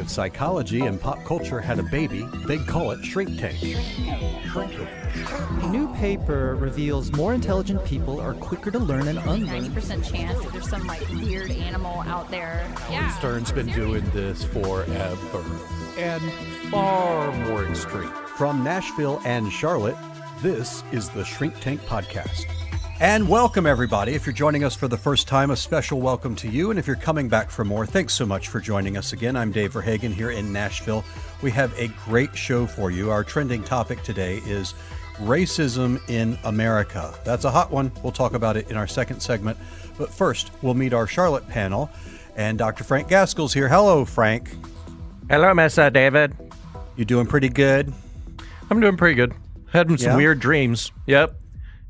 If psychology and pop culture had a baby, they'd call it Shrink Tank. A new paper reveals more intelligent people are quicker to learn and unlearn. 90% chance that there's some weird animal out there. Yeah. Stern's been doing this forever, and far more extreme. From Nashville and Charlotte, this is the Shrink Tank Podcast. And welcome, everybody. If you're joining us for the first time, a special welcome to you. And if you're coming back for more, thanks so much for joining us again. I'm Dave Verhagen here in Nashville. We have a great show for you. Our trending topic today is racism in America. That's a hot one. We'll talk about it in our second segment. But first, we'll meet our Charlotte panel. And Dr. Frank Gaskell's here. Hello, Frank. Hello, Mr. David. You doing pretty good? I'm doing pretty good. Had some weird dreams. Yep.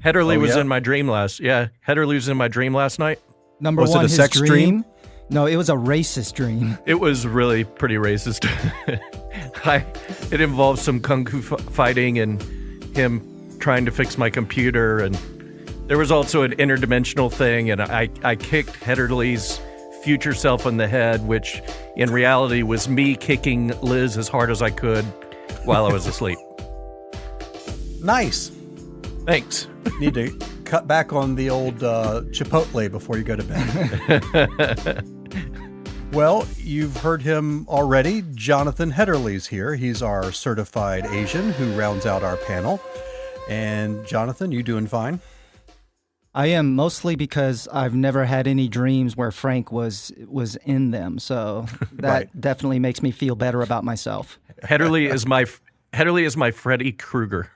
Hedderly was in my dream Hedderly was in my dream last night. Number was one, it a his sex dream? No, it was a racist dream. It was really pretty racist. It involved some kung fu fighting and him trying to fix my computer, and there was also an interdimensional thing, and I kicked Hedderly's future self in the head, which in reality was me kicking Liz as hard as I could while I was asleep. Nice. Thanks. Need to cut back on the old Chipotle before you go to bed. Well, you've heard him already. Jonathan Hedderly's here. He's our certified Asian who rounds out our panel. And Jonathan, you doing fine? I am, mostly because I've never had any dreams where Frank was in them. So that Right. definitely makes me feel better about myself. Hedderly is my Freddy Krueger.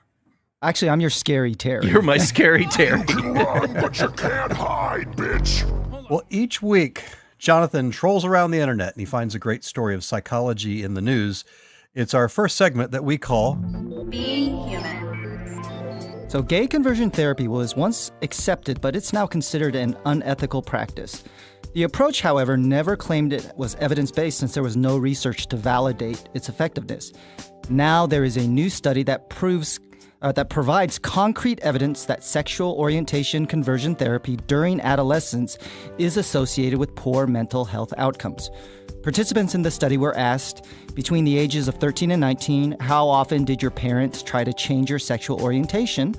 Actually, I'm your scary Terry. You're my scary Terry. Run, but you can't hide, bitch. Well, each week, Jonathan trolls around the internet and he finds a great story of psychology in the news. It's our first segment that we call Being Human. So gay conversion therapy was once accepted, but it's now considered an unethical practice. The approach, however, never claimed it was evidence-based since there was no research to validate its effectiveness. Now there is a new study that provides concrete evidence that sexual orientation conversion therapy during adolescence is associated with poor mental health outcomes. Participants in the study were asked, between the ages of 13 and 19, how often did your parents try to change your sexual orientation?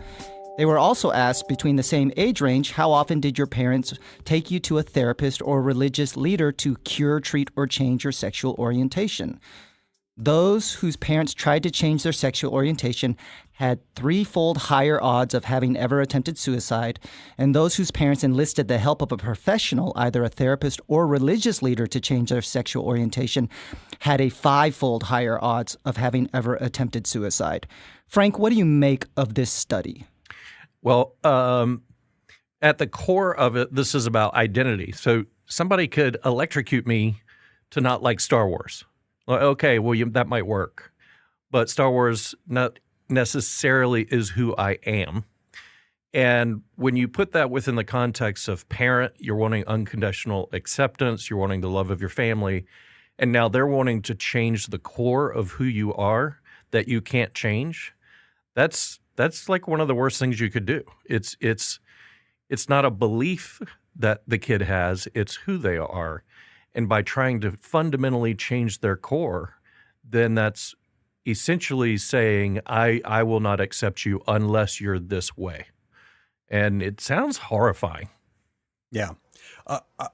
They were also asked, between the same age range, how often did your parents take you to a therapist or religious leader to cure, treat, or change your sexual orientation? Those whose parents tried to change their sexual orientation had threefold higher odds of having ever attempted suicide, and those whose parents enlisted the help of a professional, either a therapist or religious leader, to change their sexual orientation had a fivefold higher odds of having ever attempted suicide. Frank, what do you make of this study? Well, at the core of it, this is about identity. So somebody could electrocute me to not like Star Wars. Okay, well, that might work. But Star Wars not necessarily is who I am. And when you put that within the context of parent, you're wanting unconditional acceptance, you're wanting the love of your family, and now they're wanting to change the core of who you are that you can't change. That's like one of the worst things you could do. It's not a belief that the kid has, it's who they are. And by trying to fundamentally change their core, then that's essentially saying, I will not accept you unless you're this way. And it sounds horrifying. Yeah.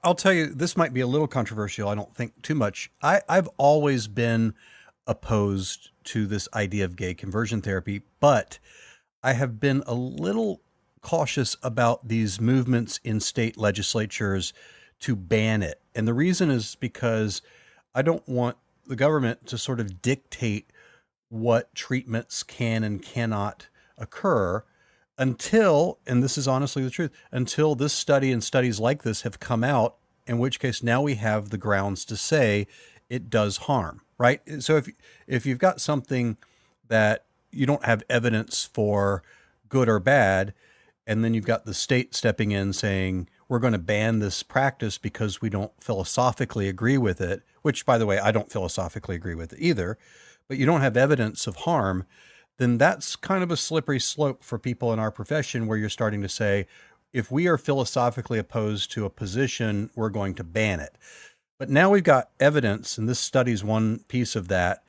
I'll tell you, this might be a little controversial. I don't think too much. I've always been opposed to this idea of gay conversion therapy, but I have been a little cautious about these movements in state legislatures to ban it. And the reason is because I don't want the government to sort of dictate what treatments can and cannot occur until, and this is honestly the truth, until this study and studies like this have come out, in which case now we have the grounds to say it does harm, right? So if you've got something that you don't have evidence for good or bad, and then you've got the state stepping in saying, we're going to ban this practice because we don't philosophically agree with it, which, by the way, I don't philosophically agree with it either, but you don't have evidence of harm, then that's kind of a slippery slope for people in our profession where you're starting to say, if we are philosophically opposed to a position, we're going to ban it. But now we've got evidence, and this study's one piece of that,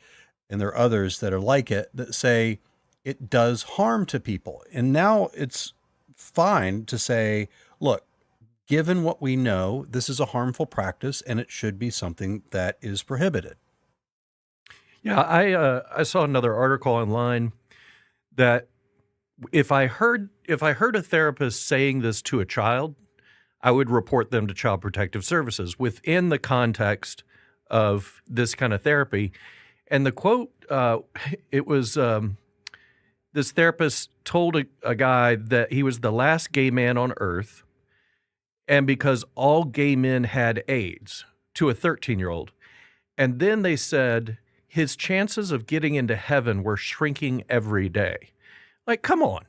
and there are others that are like it that say it does harm to people. And now it's fine to say, look, given what we know, this is a harmful practice and it should be something that is prohibited. Yeah, I saw another article online that if I heard a therapist saying this to a child, I would report them to Child Protective Services within the context of this kind of therapy. And the quote, it was this therapist told a guy that he was the last gay man on earth, and because all gay men had AIDS, to a 13-year-old. And then they said his chances of getting into heaven were shrinking every day. Like, come on.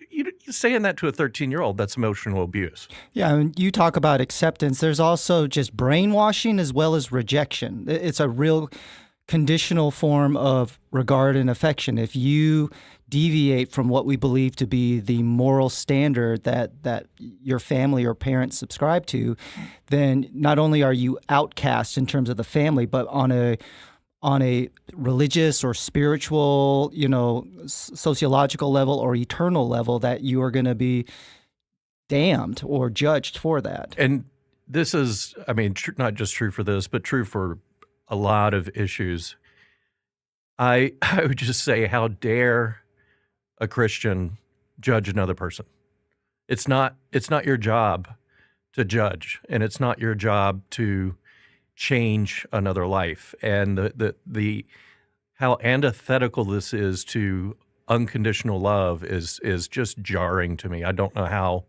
You're saying that to a 13-year-old, that's emotional abuse. Yeah, and you talk about acceptance. There's also just brainwashing as well as rejection. It's a real conditional form of regard and affection. If you deviate from what we believe to be the moral standard that your family or parents subscribe to, then not only are you outcast in terms of the family, but on a religious or spiritual, sociological level or eternal level, that you are going to be damned or judged for that. And this is, not just true for this, but true for a lot of issues. I would just say, how dare a Christian judge another person? It's not your job to judge, and it's not your job to change another life. And the how antithetical this is to unconditional love is just jarring to me. I don't know how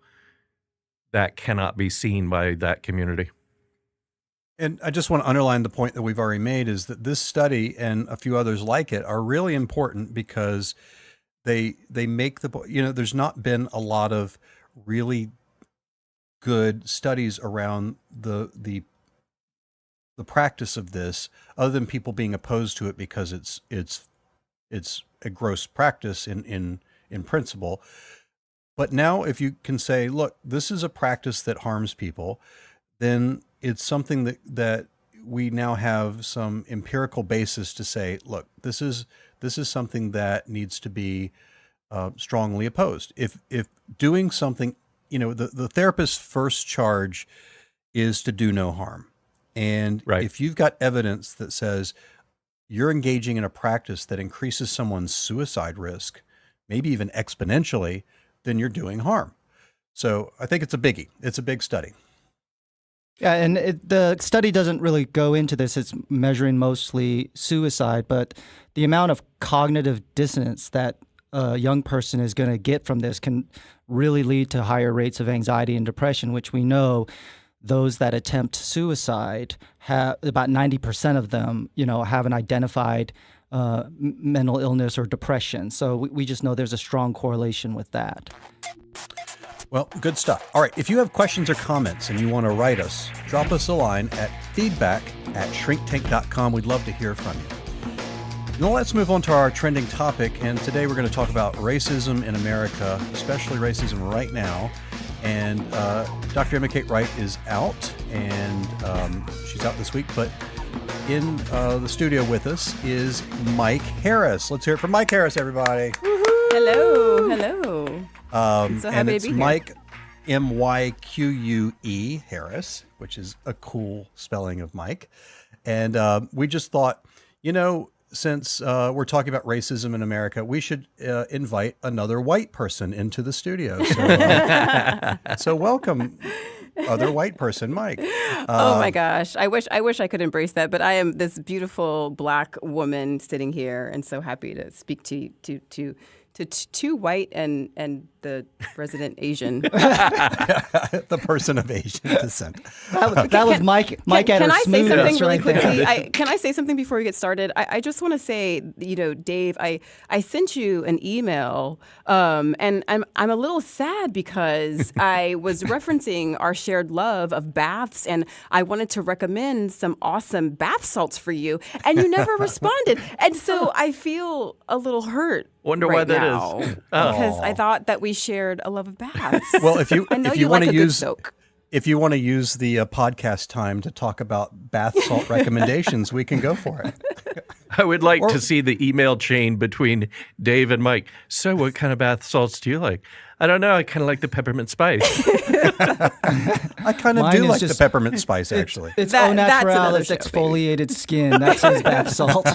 that cannot be seen by that community. And I just want to underline the point that we've already made, is that this study and a few others like it are really important because they make there's not been a lot of really good studies around the practice of this, other than people being opposed to it because it's a gross practice in principle. But now if you can say, look, this is a practice that harms people, then it's something that we now have some empirical basis to say, look, this is something that needs to be strongly opposed. If doing something, the therapist's first charge is to do no harm. And right. If you've got evidence that says you're engaging in a practice that increases someone's suicide risk, maybe even exponentially, then you're doing harm. So I think it's a biggie. It's a big study. Yeah, and the study doesn't really go into this. It's measuring mostly suicide, but the amount of cognitive dissonance that a young person is going to get from this can really lead to higher rates of anxiety and depression, which we know those that attempt suicide have about 90% of them, have an identified mental illness or depression. So we just know there's a strong correlation with that. Well, good stuff. All right. If you have questions or comments and you want to write us, drop us a line at feedback@shrinktank.com. We'd love to hear from you. Now let's move on to our trending topic. And today we're going to talk about racism in America, especially racism right now. And Dr. Myque Wright is out, and she's out this week. But in the studio with us is Myque Harris. Let's hear it from Myque Harris, everybody. Hello. Hello. So happy and to it's be here. Myque, Myque Harris, which is a cool spelling of Mike. And we just thought, since we're talking about racism in America, we should invite another white person into the studio. So, so welcome, other white person, Myque. Oh my gosh, I wish I could embrace that, but I am this beautiful Black woman sitting here, and so happy to speak to two white and the resident Asian. The person of Asian descent. That was Myque at Can her I say something smoothest really right there. quickly? Can I say something before we get started? I just want to say, Dave, I sent you an email, and I'm a little sad because I was referencing our shared love of baths, and I wanted to recommend some awesome bath salts for you, and you never responded, and so I feel a little hurt. Wonder right why that now, is. because I thought that we shared a love of baths. Well, if you I know if you want like to a good use soak. If you want to use the podcast time to talk about bath salt recommendations, we can go for it. I would like to see the email chain between Dave and Myque. So what kind of bath salts do you like? I don't know. I kind of like the peppermint spice. I kind of Mine do is like the just- peppermint spice, actually. It's That- au that's naturel, another it's show, baby. exfoliated skin. That's his bath salt.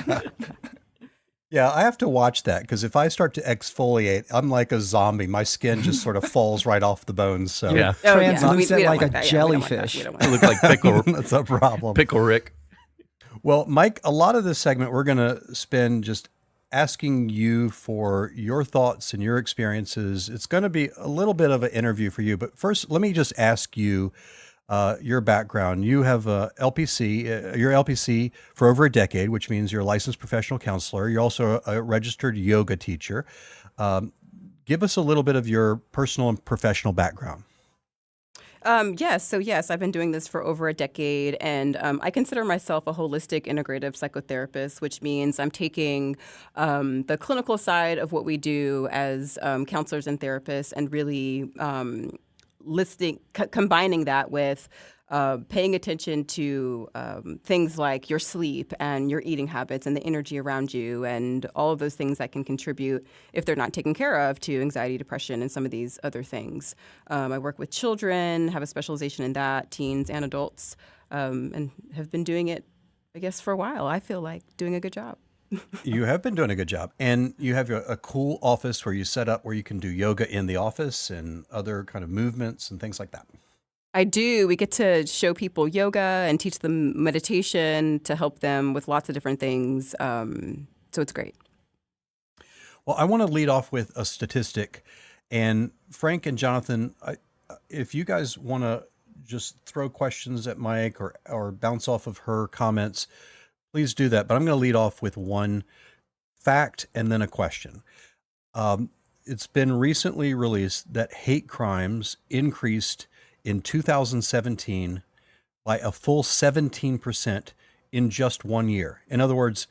Yeah, I have to watch that because if I start to exfoliate, I'm like a zombie. My skin just sort of falls right off the bones. So Yeah. Oh, yeah. Translucent We don't like want a that. Yeah, we don't want that. jellyfish. We don't want I look like that's a problem. Pickle Rick. Well, Myque, a lot of this segment we're going to spend just asking you for your thoughts and your experiences. It's going to be a little bit of an interview for you, but first, let me just ask you your background. You have a LPC, you're LPC for over a decade, which means you're a licensed professional counselor. You're also a registered yoga teacher. Give us a little bit of your personal and professional background. Yes, I've been doing this for over a decade, and I consider myself a holistic integrative psychotherapist, which means I'm taking the clinical side of what we do as counselors and therapists and really combining that with paying attention to things like your sleep and your eating habits and the energy around you and all of those things that can contribute, if they're not taken care of, to anxiety, depression, and some of these other things. I work with children, have a specialization in that, teens and adults, and have been doing it, I guess, for a while. I feel like doing a good job. You have been doing a good job. And you have a cool office where you set up where you can do yoga in the office and other kind of movements and things like that. I do. We get to show people yoga and teach them meditation to help them with lots of different things. So it's great. Well, I want to lead off with a statistic. And Frank and Jonathan, if you guys want to just throw questions at Myque or bounce off of her comments, please do that. But I'm going to lead off with one fact and then a question. It's been recently released that hate crimes increased in 2017 by a full 17% in just 1 year. In other words,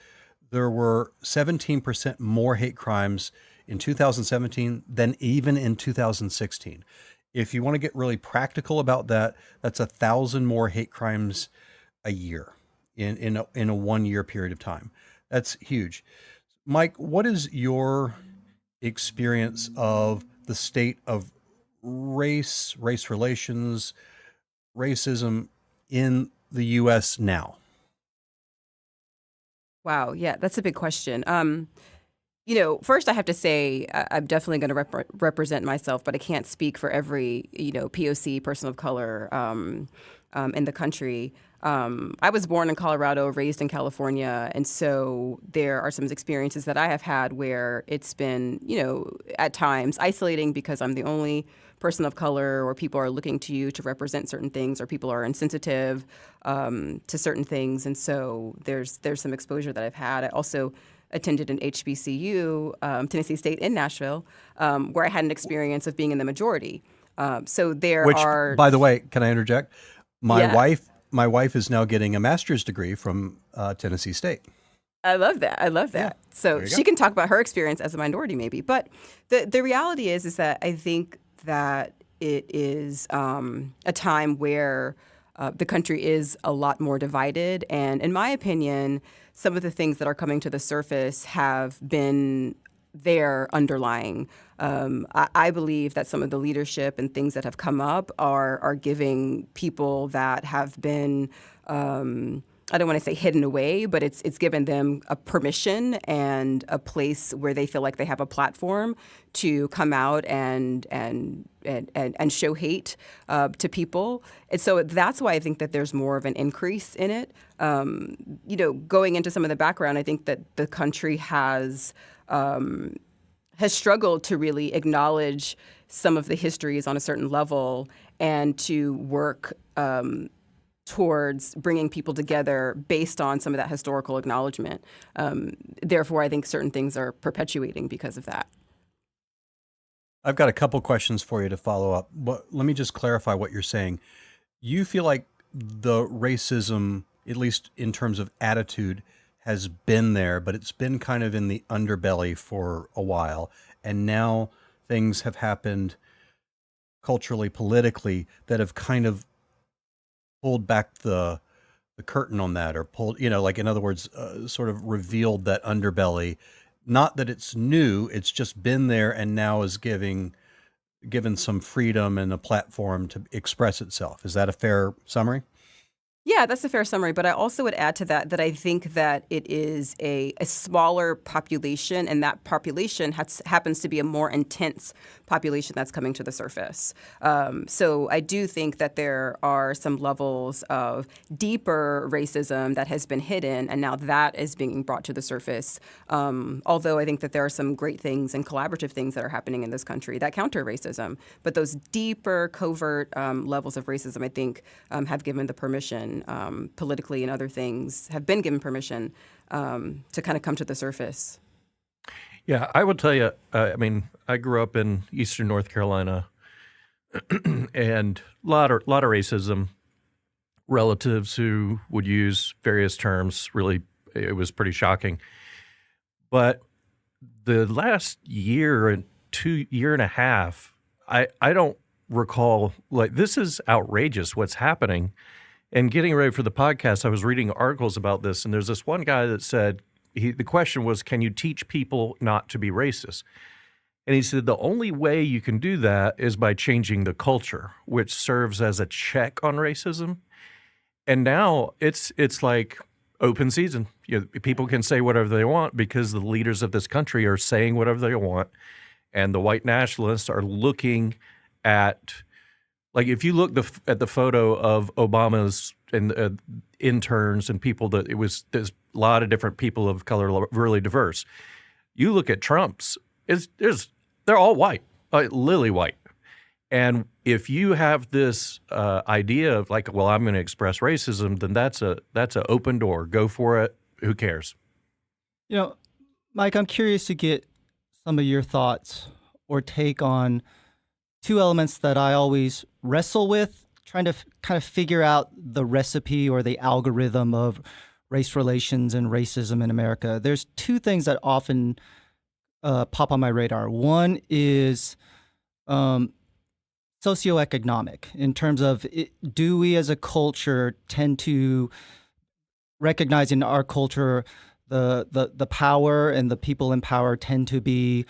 there were 17% more hate crimes in 2017 than even in 2016. If you want to get really practical about that, that's 1,000 more hate crimes a year in a 1 year period of time. That's huge. Myque, what is your experience of the state of race relations, racism in the U.S. now? Wow. Yeah, that's a big question. First I have to say I'm definitely going to represent myself, but I can't speak for every, POC, person of color in the country. I was born in Colorado, raised in California, and so there are some experiences that I have had where it's been, at times isolating because I'm the only person of color, or people are looking to you to represent certain things, or people are insensitive to certain things, and so there's some exposure that I've had. I also attended an HBCU, Tennessee State in Nashville, where I had an experience of being in the majority. So there Which, are. by the way, can I interject? Yeah. My wife is now getting a master's degree from Tennessee State. I love that. Yeah. So There you she go. can talk about her experience as a minority, maybe. But the reality is that I think that it is a time where the country is a lot more divided. And in my opinion, some of the things that are coming to the surface have been there underlying. I believe that some of the leadership and things that have come up are giving people that have been, I don't want to say hidden away, but it's given them a permission and a place where they feel like they have a platform to come out and show hate to people. And so that's why I think that there's more of an increase in it. Going into some of the background, I think that the country has struggled to really acknowledge some of the histories on a certain level and to work towards bringing people together based on some of that historical acknowledgement. Therefore, I think certain things are perpetuating because of that. I've got a couple questions for you to follow up. But let me just clarify what you're saying. You feel like the racism, at least in terms of attitude, has been there, but it's been kind of in the underbelly for a while. And now things have happened culturally, politically, that have kind of pulled back the curtain on that, or pulled, like in other words, sort of revealed that underbelly. Not that it's new, it's just been there and now is given some freedom and a platform to express itself. Is that a fair summary? Yeah, that's a fair summary. But I also would add to that I think that it is a smaller population, and that population happens to be a more intense population that's coming to the surface. So I do think that there are some levels of deeper racism that has been hidden, and now that is being brought to the surface. Although I think that there are some great things and collaborative things that are happening in this country that counter racism. But those deeper, covert levels of racism, I think, have given the permission. Politically and other things have been given permission to kind of come to the surface. Yeah, I will tell you, I mean, I grew up in eastern North Carolina and a lot of racism, relatives who would use various terms. Really, it was pretty shocking. But the last year and a half, I don't recall, like, this is outrageous what's happening. And getting ready for the podcast, I was reading articles about this, and there's this one guy that said, the question was, can you teach people not to be racist? And he said the only way you can do that is by changing the culture, which serves as a check on racism. And now it's like open season. People can say whatever they want because the leaders of this country are saying whatever they want, and the white nationalists are looking at. Like, if you look at the photo of Obama's and interns and people there's a lot of different people of color, really diverse. You look at Trump's, they're all white, lily white. And if you have this idea of like, well, I'm going to express racism, then that's an open door. Go for it. Who cares? Myque, I'm curious to get some of your thoughts or take on two elements that I always wrestle with, trying to kind of figure out the recipe or the algorithm of race relations and racism in America. There's two things that often pop on my radar. One is socioeconomic, in terms of do we as a culture tend to recognize in our culture the power, and the people in power tend to be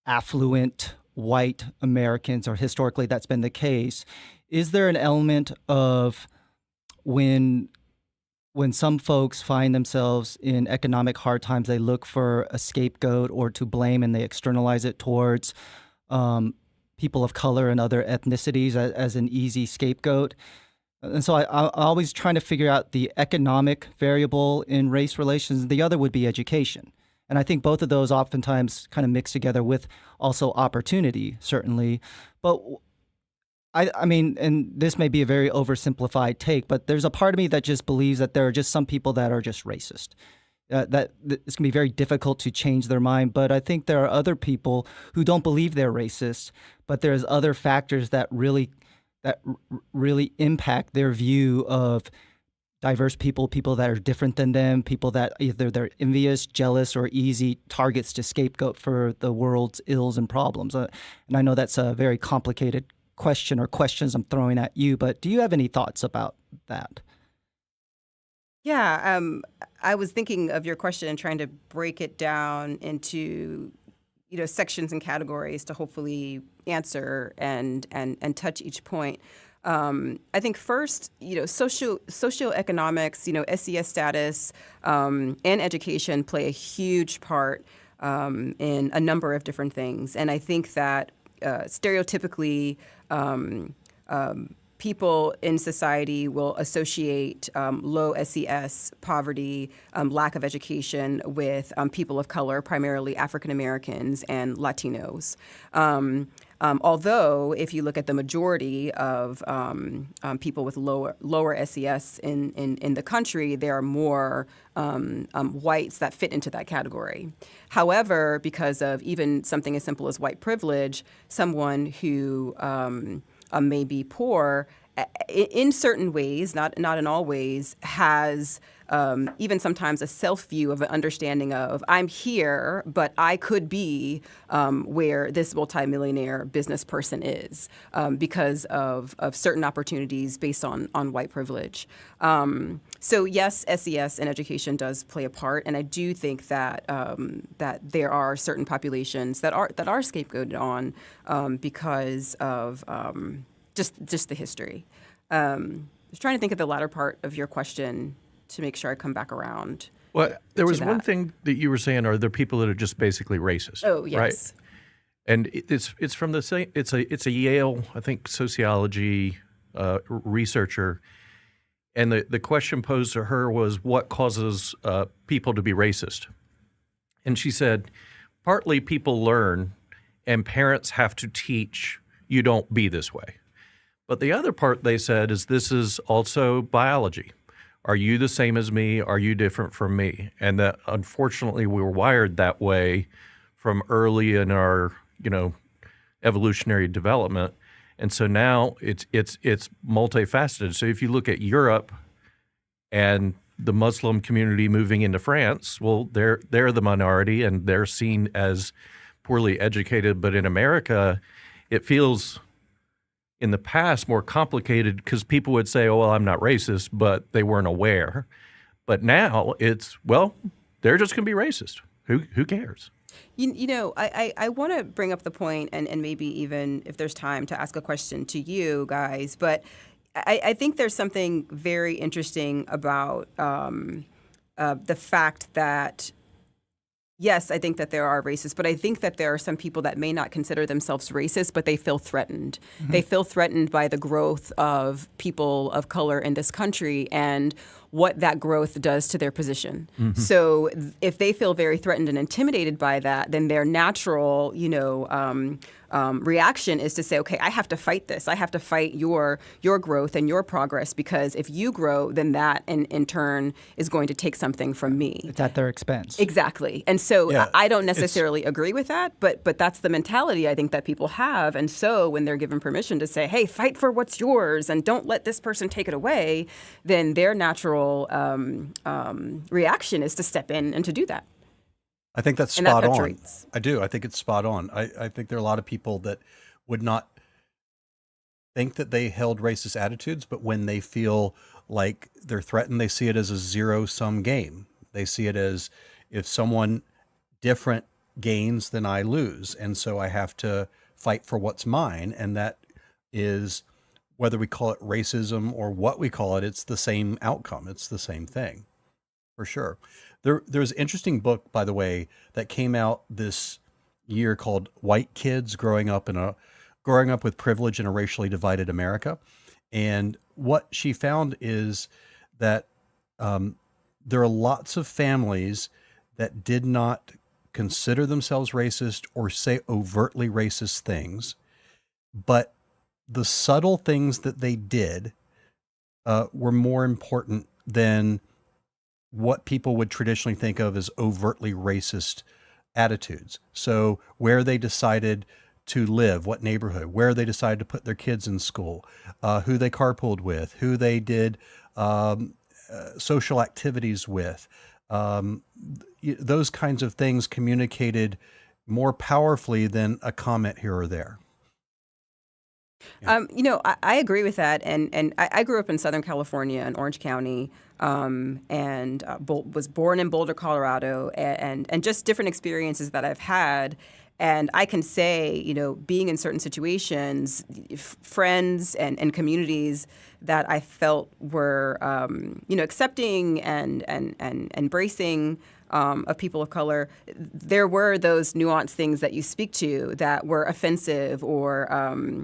affluent white Americans, or historically that's been the case. Is there an element of when some folks find themselves in economic hard times, they look for a scapegoat or to blame, and they externalize it towards people of color and other ethnicities as an easy scapegoat? And so I'm always trying to figure out the economic variable in race relations. The other would be education. And I think both of those oftentimes kind of mix together with also opportunity, certainly. But I mean, and this may be a very oversimplified take, but there's a part of me that just believes that there are just some people that are just racist. That it's going to be very difficult to change their mind. But I think there are other people who don't believe they're racist, but there's other factors that really impact their view of diverse people that are different than them, people that either they're envious, jealous, or easy targets to scapegoat for the world's ills and problems. And I know that's a very complicated question or questions I'm throwing at you, but do you have any thoughts about that? Yeah, I was thinking of your question and trying to break it down into sections and categories to hopefully answer and touch each point. I think first, socioeconomics, SES status, and education play a huge part in a number of different things. And I think that stereotypically, people in society will associate low SES, poverty, lack of education with people of color, primarily African Americans and Latinos. Although, if you look at the majority of people with lower SES in the country, there are more whites that fit into that category. However, because of even something as simple as white privilege, someone who may be poor in certain ways, not in all ways, has even sometimes a self view of an understanding of I'm here, but I could be where this multimillionaire business person is because of certain opportunities based on white privilege. So yes, SES in education does play a part, and I do think that that there are certain populations that are scapegoated on because of just the history. I was trying to think of the latter part of your question to make sure I come back around. Well, there was one that. thing that you were saying: are there people that are just basically racist? Oh, yes. Right? And it's from the same. It's a Yale, I think, sociology researcher, and the question posed to her was, what causes people to be racist? And she said, partly people learn, and parents have to teach you don't be this way. But the other part they said is this is also biology. Are you the same as me? Are you different from me? And that unfortunately we were wired that way from early in our, evolutionary development. And so now it's multifaceted. So if you look at Europe and the Muslim community moving into France, well, they're the minority and they're seen as poorly educated. But in America, it feels in the past more complicated because people would say, oh, well, I'm not racist, but they weren't aware. But now it's, well, they're just going to be racist. Who cares? I want to bring up the point and maybe even if there's time to ask a question to you guys, but I think there's something very interesting about the fact that yes, I think that there are racists, but I think that there are some people that may not consider themselves racist, but they feel threatened. Mm-hmm. They feel threatened by the growth of people of color in this country and what that growth does to their position. Mm-hmm. So if they feel very threatened and intimidated by that, then their natural, reaction is to say, okay, I have to fight this. I have to fight your growth and your progress because if you grow, then that in turn is going to take something from me. It's at their expense. Exactly. And so I don't necessarily agree with that, but that's the mentality I think that people have. And so when they're given permission to say, hey, fight for what's yours and don't let this person take it away, then their natural reaction is to step in and to do that. I think that's spot on. I do. I think it's spot on. I think there are a lot of people that would not think that they held racist attitudes, but when they feel like they're threatened, they see it as a zero-sum game. They see it as if someone different gains, then I lose. And so I have to fight for what's mine. And that is, whether we call it racism or what we call it, it's the same outcome. It's the same thing, for sure. There's an interesting book, by the way, that came out this year called "White Kids Growing Up with Privilege in a Racially Divided America," and what she found is that there are lots of families that did not consider themselves racist or say overtly racist things, but the subtle things that they did were more important than what people would traditionally think of as overtly racist attitudes. So where they decided to live, what neighborhood, where they decided to put their kids in school, who they carpooled with, who they did social activities with, those kinds of things communicated more powerfully than a comment here or there. Yeah. I agree with that. And I grew up in Southern California in Orange County and was born in Boulder, Colorado, and just different experiences that I've had. And I can say, being in certain situations, friends and communities that I felt were, accepting and embracing of people of color, there were those nuanced things that you speak to that were offensive or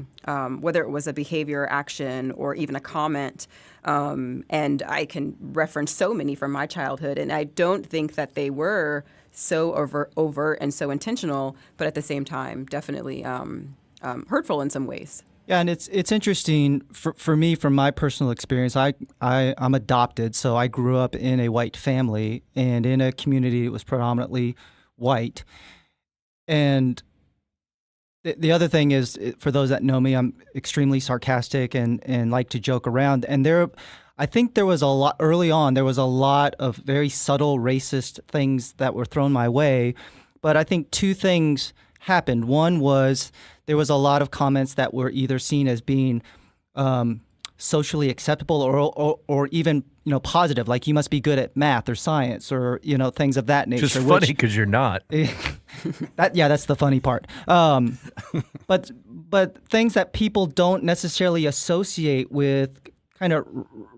whether it was a behavior or action or even a comment. And I can reference so many from my childhood, and I don't think that they were so overt and so intentional, but at the same time, definitely hurtful in some ways. Yeah, and it's interesting for me, from my personal experience. I'm adopted, so I grew up in a white family and in a community that was predominantly white. And The other thing is, for those that know me, I'm extremely sarcastic and like to joke around. And I think there was a lot early on. There was a lot of very subtle racist things that were thrown my way, but I think two things happened. One was there was a lot of comments that were either seen as being socially acceptable or even positive, like you must be good at math or science or things of that nature. Just funny because you're not. That's the funny part. But things that people don't necessarily associate with kind of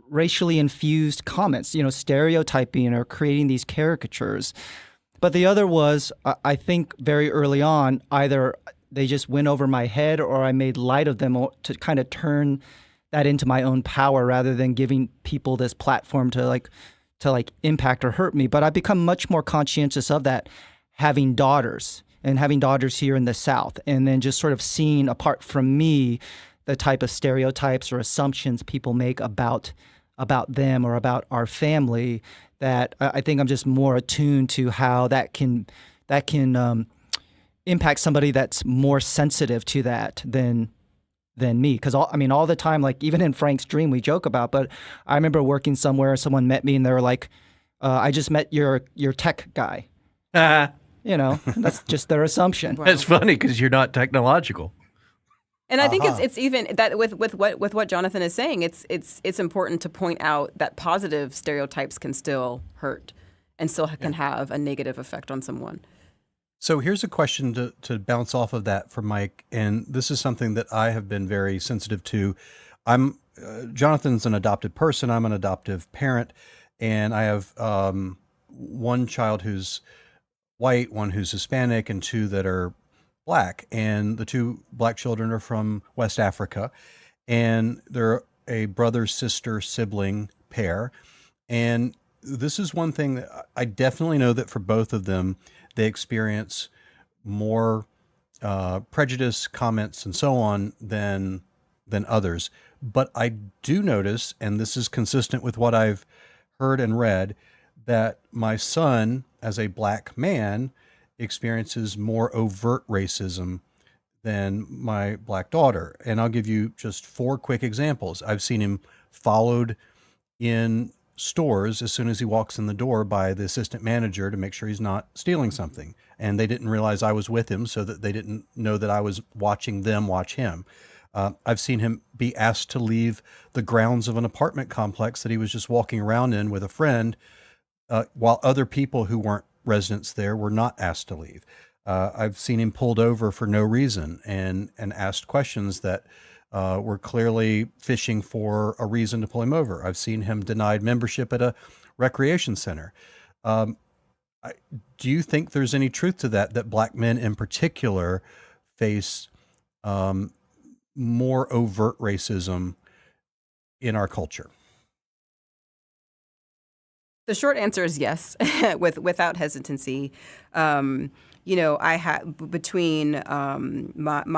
racially infused comments, stereotyping or creating these caricatures. But the other was, I think very early on, either they just went over my head or I made light of them to kind of turn that into my own power rather than giving people this platform to impact or hurt me. But I've become much more conscientious of that, having daughters here in the South, and then just sort of seeing, apart from me, the type of stereotypes or assumptions people make about them or about our family, that I think I'm just more attuned to how that can impact somebody that's more sensitive to that than me. Because all the time, like even in Frank's dream, we joke about. But I remember working somewhere, someone met me, and they were like, "I just met your tech guy." That's just their assumption. It's funny because you're not technological. And I think it's even that with what Jonathan is saying, it's important to point out that positive stereotypes can still hurt and still can have a negative effect on someone. So here's a question to bounce off of that from Myque, and this is something that I have been very sensitive to. Jonathan's an adopted person. I'm an adoptive parent, and I have one child who's white, one who's Hispanic, and two that are Black. And the two Black children are from West Africa, and they're a brother-sister sibling pair. And this is one thing that I definitely know that for both of them, they experience more prejudice, comments, and so on than others. But I do notice, and this is consistent with what I've heard and read, that my son, as a Black man, experiences more overt racism than my Black daughter. And I'll give you just 4 quick examples. I've seen him followed in stores as soon as he walks in the door by the assistant manager to make sure he's not stealing something. And they didn't realize I was with him, so that they didn't know that I was watching them watch him. I've seen him be asked to leave the grounds of an apartment complex that he was just walking around in with a friend, while other people who weren't residents there were not asked to leave. I've seen him pulled over for no reason and asked questions that were clearly fishing for a reason to pull him over. I've seen him denied membership at a recreation center. Do you think there's any truth to that Black men in particular face more overt racism in our culture? The short answer is yes, without hesitancy. I have between my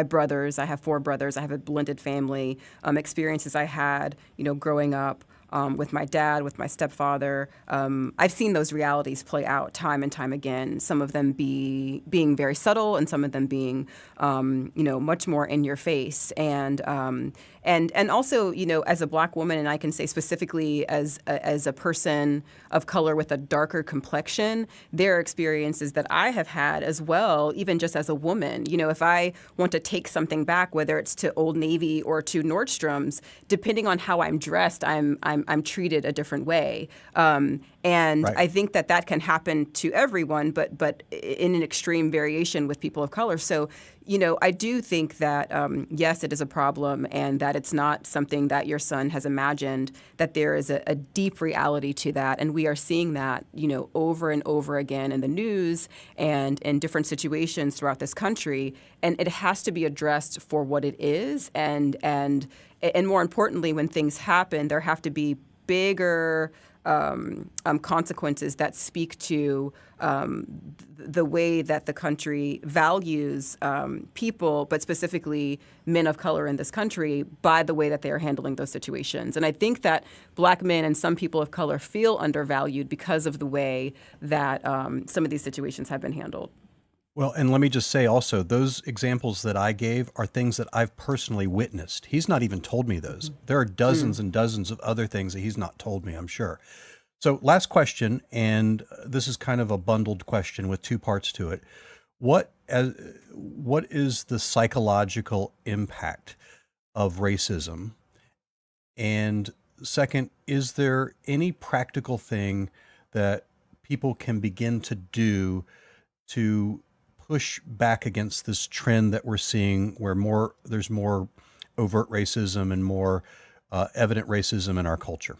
brothers. I have 4 brothers. I have a blended family. Experiences I had, growing up with my dad, with my stepfather. I've seen those realities play out time and time again. Some of them being very subtle, and some of them being, much more in your face. And also, as a Black woman, and I can say specifically as a person of color with a darker complexion, there are experiences that I have had as well, even just as a woman. If I want to take something back, whether it's to Old Navy or to Nordstrom's, depending on how I'm dressed, I'm treated a different way. And right. I think that can happen to everyone, but in an extreme variation with people of color. So, I do think that, yes, it is a problem, and that it's not something that your son has imagined, that there is a deep reality to that. And we are seeing that, over and over again in the news and in different situations throughout this country. And it has to be addressed for what it is. And more importantly, when things happen, there have to be bigger consequences that speak to the way that the country values people, but specifically men of color in this country, by the way that they are handling those situations. And I think that Black men and some people of color feel undervalued because of the way that some of these situations have been handled. Well, and let me just say also, those examples that I gave are things that I've personally witnessed. He's not even told me those. There are dozens and dozens of other things that he's not told me, I'm sure. So last question, and this is kind of a bundled question with two parts to it. What is the psychological impact of racism? And second, is there any practical thing that people can begin to do to push back against this trend that we're seeing where there's more overt racism and more evident racism in our culture?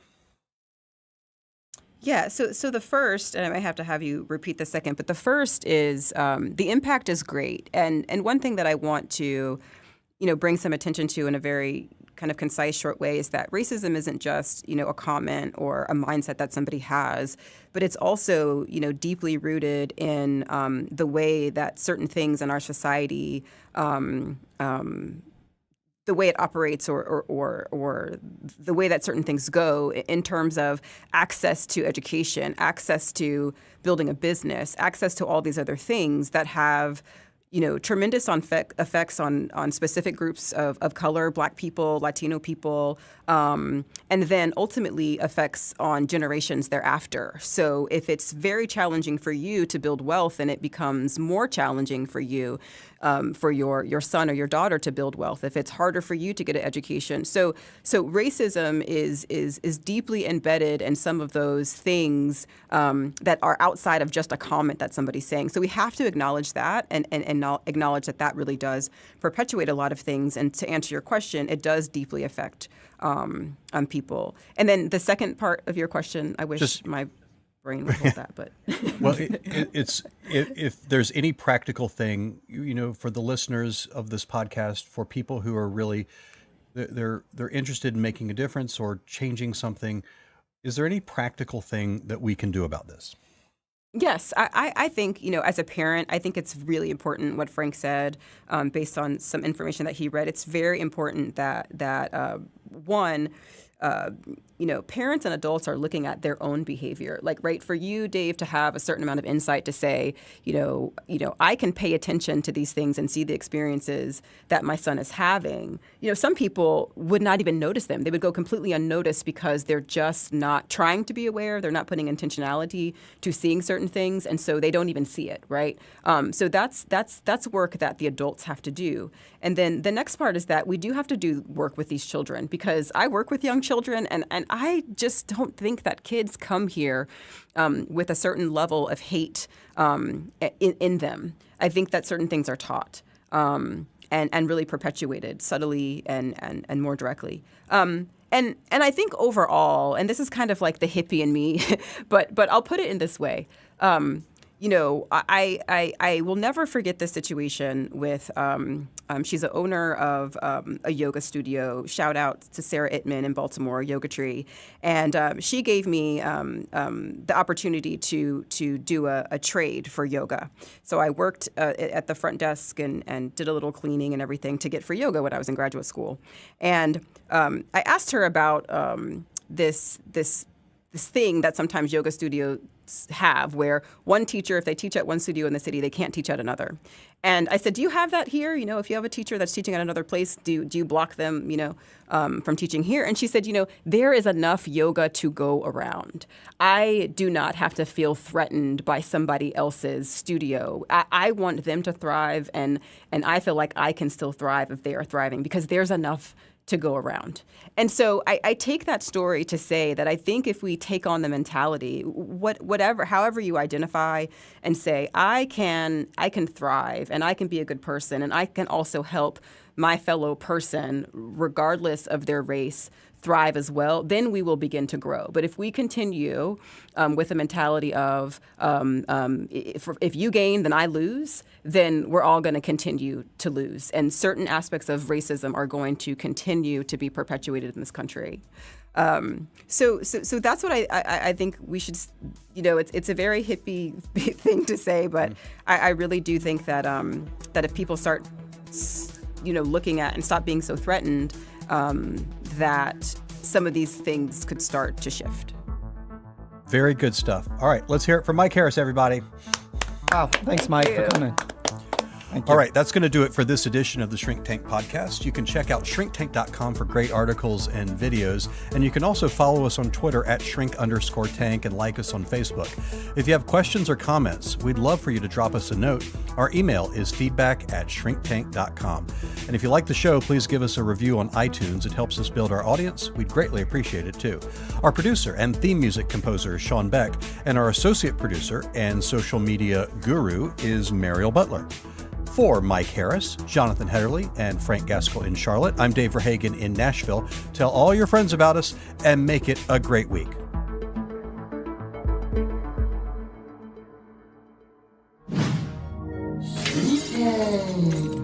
Yeah, so the first, and I might have to have you repeat the second, but the first is the impact is great. And one thing that I want to, bring some attention to in a very kind of concise, short way is that racism isn't just, a comment or a mindset that somebody has, but it's also, deeply rooted in the way that certain things in our society, the way it operates or the way that certain things go in terms of access to education, access to building a business, access to all these other things that have tremendous effects on specific groups of color, Black people, Latino people, and then ultimately effects on generations thereafter. So if it's very challenging for you to build wealth, then it becomes more challenging for you, for your son or your daughter to build wealth. If it's harder for you to get an education, so racism is deeply embedded in some of those things that are outside of just a comment that somebody's saying. So we have to acknowledge that and acknowledge that really does perpetuate a lot of things. And to answer your question, it does deeply affect on people. And then the second part of your question, I wish my brain would hold that, but well, it's if there's any practical thing, for the listeners of this podcast, for people who are really they're interested in making a difference or changing something, is there any practical thing that we can do about this? Yes, I think, as a parent, I think it's really important what Frank said based on some information that he read. It's very important that one, parents and adults are looking at their own behavior. Like, right, for you, Dave, to have a certain amount of insight to say, I can pay attention to these things and see the experiences that my son is having. Some people would not even notice them. They would go completely unnoticed because they're just not trying to be aware. They're not putting intentionality to seeing certain things, and so they don't even see it, right? So that's work that the adults have to do. And then the next part is that we do have to do work with these children, because I work with young children, and I just don't think that kids come here with a certain level of hate in them. I think that certain things are taught and really perpetuated subtly and more directly. And I think overall, and this is kind of like the hippie in me, but I'll put it in this way. I will never forget this situation with, she's an owner of a yoga studio. Shout out to Sarah Ittman in Baltimore, Yoga Tree. And she gave me the opportunity to do a trade for yoga. So I worked at the front desk and did a little cleaning and everything to get free yoga when I was in graduate school. And I asked her about this thing that sometimes yoga studios have, where one teacher, if they teach at one studio in the city, they can't teach at another. And I said, do you have that here? If you have a teacher that's teaching at another place, do you block them, from teaching here? And she said, there is enough yoga to go around. I do not have to feel threatened by somebody else's studio. I want them to thrive, and I feel like I can still thrive if they are thriving, because there's enough to go around. And so I take that story to say that I think if we take on the mentality, however you identify, and say, I can thrive and I can be a good person and I can also help my fellow person, regardless of their race, thrive as well, then we will begin to grow. But if we continue with a mentality of if you gain, then I lose, then we're all going to continue to lose. And certain aspects of racism are going to continue to be perpetuated in this country. So that's what I think we should, it's a very hippie thing to say, but I really do think that that if people start, looking at and stop being so threatened, that some of these things could start to shift. Very good stuff. All right, let's hear it from Myque Harris, everybody. Wow, thanks, Mike, for coming. Thank you. All right, that's going to do it for this edition of the Shrink Tank podcast. You can check out shrinktank.com for great articles and videos, and you can also follow us on Twitter at shrink_tank and like us on Facebook. If you have questions or comments, we'd love for you to drop us a note. Our email is feedback@shrinktank.com. And if you like the show, please give us a review on iTunes. It helps us build our audience. We'd greatly appreciate it too. Our producer and theme music composer is Sean Beck, and our associate producer and social media guru is Mariel Butler. For Myque Harris, Jonathan Hederley, and Frank Gaskell in Charlotte, I'm Dave Verhagen in Nashville. Tell all your friends about us and make it a great week. Shrink Tank.